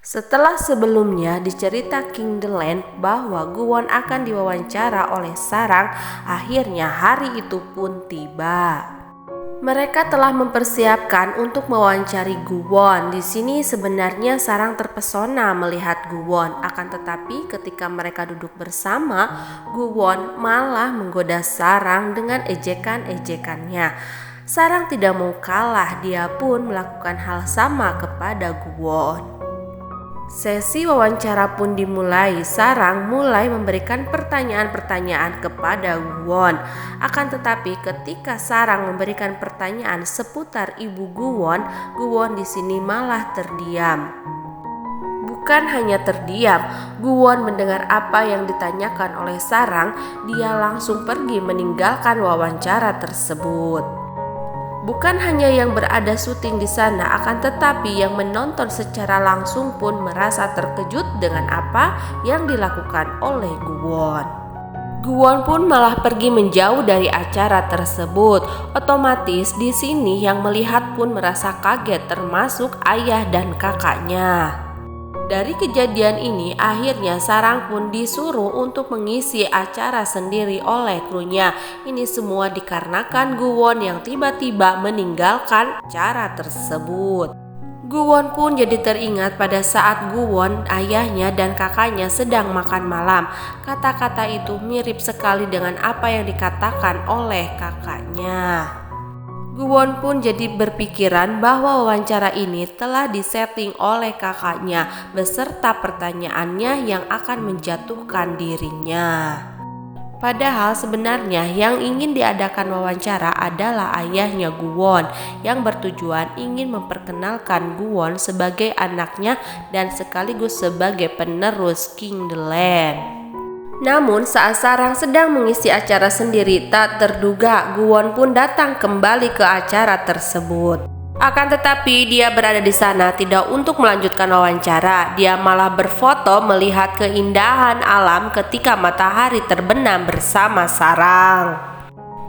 Setelah sebelumnya dicerita King Delen bahwa Guwon akan diwawancara oleh Sarang, akhirnya hari itu pun tiba. Mereka telah mempersiapkan untuk mewawancari Guwon. Di sini sebenarnya Sarang terpesona melihat Guwon, akan tetapi ketika mereka duduk bersama, Guwon malah menggoda Sarang dengan ejekan-ejekannya. Sarang tidak mau kalah, dia pun melakukan hal sama kepada Guwon. Sesi wawancara pun dimulai. Sarang mulai memberikan pertanyaan-pertanyaan kepada Guwon. Akan tetapi ketika Sarang memberikan pertanyaan seputar ibu Guwon, Guwon di sini malah terdiam. Bukan hanya terdiam, Guwon mendengar apa yang ditanyakan oleh Sarang, dia langsung pergi meninggalkan wawancara tersebut. Bukan hanya yang berada syuting di sana, akan tetapi yang menonton secara langsung pun merasa terkejut dengan apa yang dilakukan oleh Guwon. Guwon pun malah pergi menjauh dari acara tersebut. Otomatis di sini yang melihat pun merasa kaget, termasuk ayah dan kakaknya. Dari kejadian ini akhirnya Sarang pun disuruh untuk mengisi acara sendiri oleh krunya. Ini semua dikarenakan Guwon yang tiba-tiba meninggalkan acara tersebut. Guwon pun jadi teringat pada saat Guwon, ayahnya dan kakaknya sedang makan malam. Kata-kata itu mirip sekali dengan apa yang dikatakan oleh kakaknya. Guwon pun jadi berpikiran bahwa wawancara ini telah disetting oleh kakaknya beserta pertanyaannya yang akan menjatuhkan dirinya. Padahal sebenarnya yang ingin diadakan wawancara adalah ayahnya Guwon yang bertujuan ingin memperkenalkan Guwon sebagai anaknya dan sekaligus sebagai penerus King Delen. Namun saat Sarang sedang mengisi acara sendiri, tak terduga Guwon pun datang kembali ke acara tersebut. Akan tetapi dia berada di sana tidak untuk melanjutkan wawancara, dia malah berfoto melihat keindahan alam ketika matahari terbenam bersama Sarang.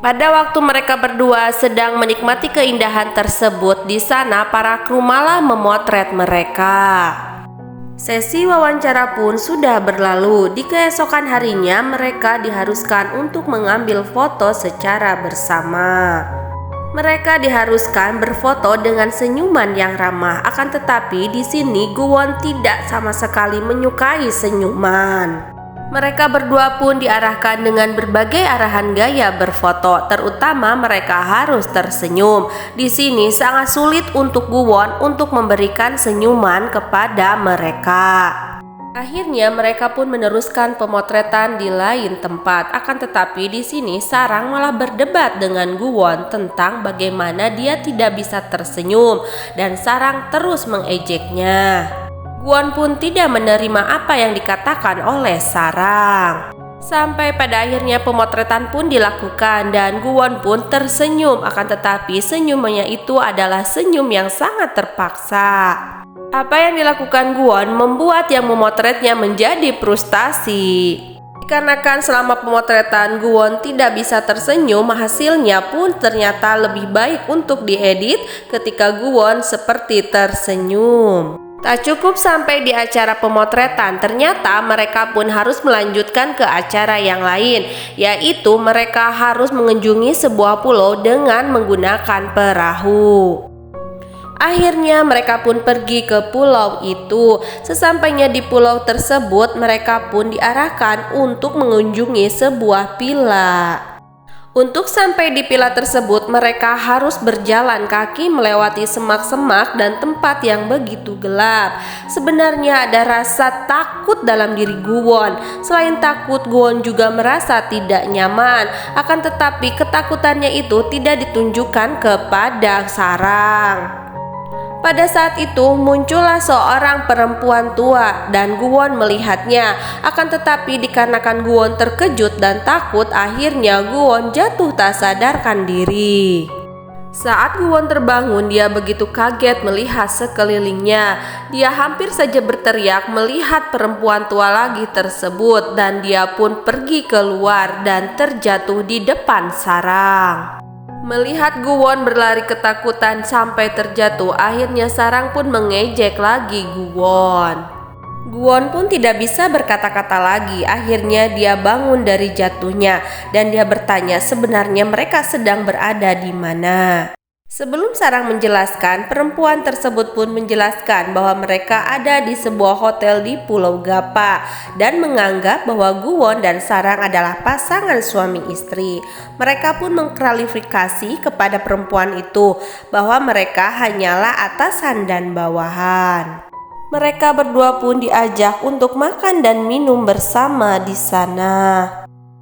Pada waktu mereka berdua sedang menikmati keindahan tersebut, di sana para kru malah memotret mereka. Sesi wawancara pun sudah berlalu. Di keesokan harinya mereka diharuskan untuk mengambil foto secara bersama. Mereka diharuskan berfoto dengan senyuman yang ramah. Akan tetapi di sini Guwon tidak sama sekali menyukai senyuman. Mereka berdua pun diarahkan dengan berbagai arahan gaya berfoto, terutama mereka harus tersenyum. Di sini sangat sulit untuk Guwon untuk memberikan senyuman kepada mereka. Akhirnya mereka pun meneruskan pemotretan di lain tempat. Akan tetapi di sini Sarang malah berdebat dengan Guwon tentang bagaimana dia tidak bisa tersenyum dan Sarang terus mengejeknya. Guwon pun tidak menerima apa yang dikatakan oleh Sarang. Sampai pada akhirnya pemotretan pun dilakukan dan Guwon pun tersenyum, akan tetapi senyumannya itu adalah senyum yang sangat terpaksa. Apa yang dilakukan Guwon membuat yang memotretnya menjadi frustasi. Dikarenakan selama pemotretan Guwon tidak bisa tersenyum, hasilnya pun ternyata lebih baik untuk diedit ketika Guwon seperti tersenyum. Tak cukup sampai di acara pemotretan, ternyata mereka pun harus melanjutkan ke acara yang lain, yaitu mereka harus mengunjungi sebuah pulau dengan menggunakan perahu. Akhirnya mereka pun pergi ke pulau itu. Sesampainya di pulau tersebut, mereka pun diarahkan untuk mengunjungi sebuah villa. Untuk sampai di villa tersebut, mereka harus berjalan kaki melewati semak-semak dan tempat yang begitu gelap. Sebenarnya ada rasa takut dalam diri Guwon. Selain takut, Guwon juga merasa tidak nyaman. Akan tetapi ketakutannya itu tidak ditunjukkan kepada Sarang. Pada saat itu muncullah seorang perempuan tua dan Guwon melihatnya. Akan tetapi dikarenakan Guwon terkejut dan takut, akhirnya Guwon jatuh tak sadarkan diri. Saat Guwon terbangun, dia begitu kaget melihat sekelilingnya. Dia hampir saja berteriak melihat perempuan tua lagi tersebut dan dia pun pergi keluar dan terjatuh di depan Sarang. Melihat Guwon berlari ketakutan sampai terjatuh, akhirnya Sarang pun mengejek lagi Guwon. Guwon pun tidak bisa berkata-kata lagi. Akhirnya dia bangun dari jatuhnya dan dia bertanya sebenarnya mereka sedang berada di mana. Sebelum Sarang menjelaskan, perempuan tersebut pun menjelaskan bahwa mereka ada di sebuah hotel di Pulau Gapa dan menganggap bahwa Guwon dan Sarang adalah pasangan suami istri. Mereka pun mengklarifikasi kepada perempuan itu bahwa mereka hanyalah atasan dan bawahan. Mereka berdua pun diajak untuk makan dan minum bersama di sana.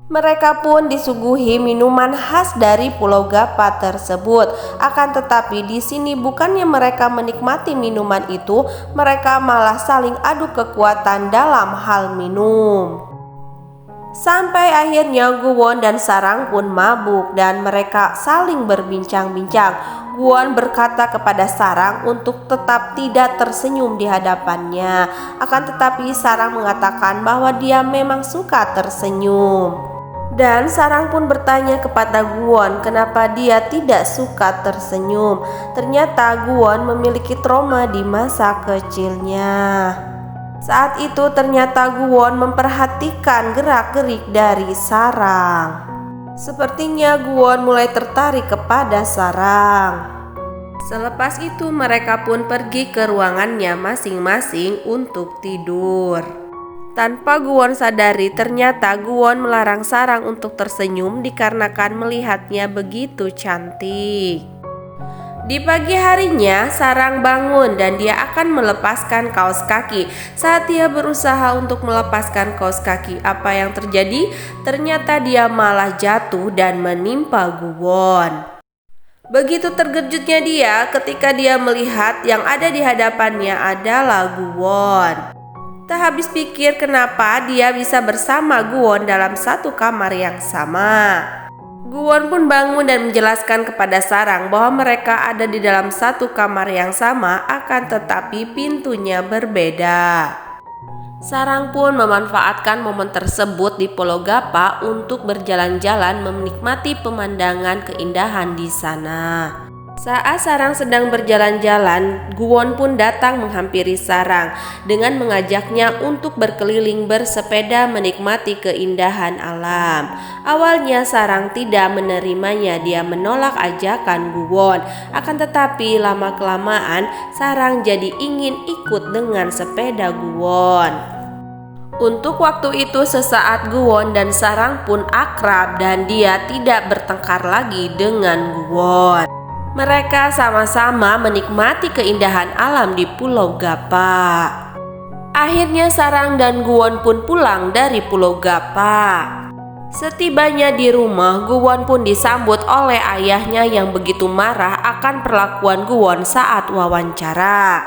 Mereka pun disuguhi minuman khas dari Pulau Gapa tersebut. Akan tetapi di sini bukannya mereka menikmati minuman itu, mereka malah saling adu kekuatan dalam hal minum. Sampai akhirnya Guwon dan Sarang pun mabuk dan mereka saling berbincang-bincang. Guwon berkata kepada Sarang untuk tetap tidak tersenyum di hadapannya. Akan tetapi Sarang mengatakan bahwa dia memang suka tersenyum. Dan Sarang pun bertanya kepada Guwon kenapa dia tidak suka tersenyum. Ternyata Guwon memiliki trauma di masa kecilnya. Saat itu ternyata Guwon memperhatikan gerak-gerik dari Sarang. Sepertinya Guwon mulai tertarik kepada Sarang. Selepas itu mereka pun pergi ke ruangannya masing-masing untuk tidur. Tanpa Guwon sadari, ternyata Guwon melarang Sarang untuk tersenyum dikarenakan melihatnya begitu cantik. Di pagi harinya, Sarang bangun dan dia akan melepaskan kaos kaki. Saat dia berusaha untuk melepaskan kaos kaki, apa yang terjadi? Ternyata dia malah jatuh dan menimpa Guwon. Begitu terkejutnya dia ketika dia melihat yang ada di hadapannya adalah Guwon. Tak habis pikir kenapa dia bisa bersama Guwon dalam satu kamar yang sama. Guwon pun bangun dan menjelaskan kepada Sarang bahwa mereka ada di dalam satu kamar yang sama, akan tetapi pintunya berbeda. Sarang pun memanfaatkan momen tersebut di Pulau Gapa untuk berjalan-jalan menikmati pemandangan keindahan di sana. Saat Sarang sedang berjalan-jalan, Guwon pun datang menghampiri Sarang dengan mengajaknya untuk berkeliling bersepeda menikmati keindahan alam. Awalnya Sarang tidak menerimanya, dia menolak ajakan Guwon. Akan tetapi lama-kelamaan Sarang jadi ingin ikut dengan sepeda Guwon. Untuk waktu itu sesaat Guwon dan Sarang pun akrab dan dia tidak bertengkar lagi dengan Guwon. Mereka sama-sama menikmati keindahan alam di Pulau Gapa. Akhirnya Sarang dan Guwon pun pulang dari Pulau Gapa. Setibanya di rumah, Guwon pun disambut oleh ayahnya yang begitu marah akan perlakuan Guwon saat wawancara.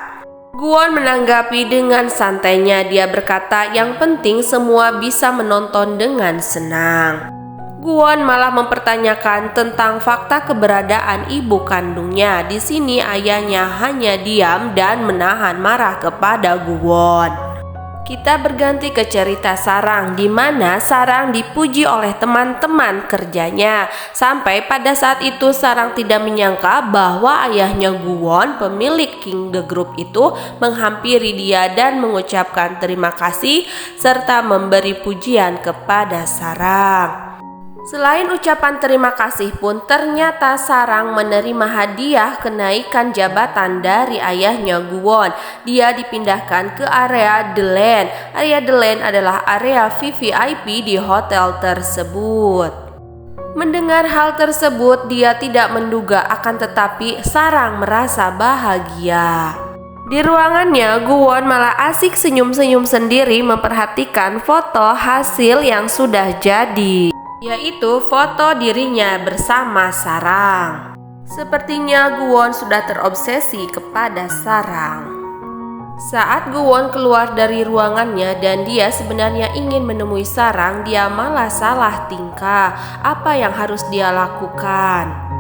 Guwon menanggapi dengan santainya. Dia berkata yang penting semua bisa menonton dengan senang. Guwon malah mempertanyakan tentang fakta keberadaan ibu kandungnya. Di sini ayahnya hanya diam dan menahan marah kepada Guwon. Kita berganti ke cerita Sarang, di mana Sarang dipuji oleh teman-teman kerjanya. Sampai pada saat itu Sarang tidak menyangka bahwa ayahnya Guwon, pemilik King The Group itu, menghampiri dia dan mengucapkan terima kasih serta memberi pujian kepada Sarang. Selain ucapan terima kasih pun, ternyata Sarang menerima hadiah kenaikan jabatan dari ayahnya Guwon. Dia dipindahkan ke area The Land. Area The Land adalah area VVIP di hotel tersebut. Mendengar hal tersebut, dia tidak menduga, akan tetapi Sarang merasa bahagia. Di ruangannya, Guwon malah asik senyum-senyum sendiri memperhatikan foto hasil yang sudah jadi, yaitu foto dirinya bersama Sarang. Sepertinya Guwon sudah terobsesi kepada Sarang. Saat Guwon keluar dari ruangannya dan dia sebenarnya ingin menemui Sarang, dia malah salah tingkah. Apa yang harus dia lakukan?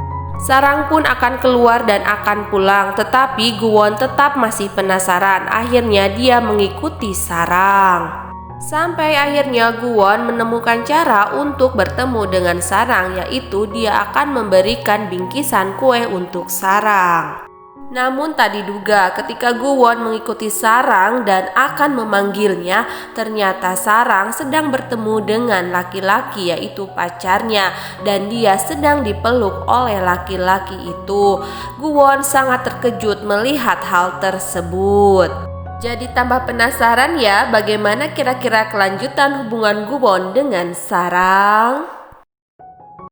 Sarang pun akan keluar dan akan pulang, tetapi Guwon tetap masih penasaran. Akhirnya dia mengikuti Sarang. Sampai akhirnya Guwon menemukan cara untuk bertemu dengan Sarang, yaitu dia akan memberikan bingkisan kue untuk Sarang. Namun tak diduga ketika Guwon mengikuti Sarang dan akan memanggilnya, ternyata Sarang sedang bertemu dengan laki-laki yaitu pacarnya dan dia sedang dipeluk oleh laki-laki itu. Guwon sangat terkejut melihat hal tersebut. Jadi tambah penasaran ya bagaimana kira-kira kelanjutan hubungan Guwon dengan Sarang?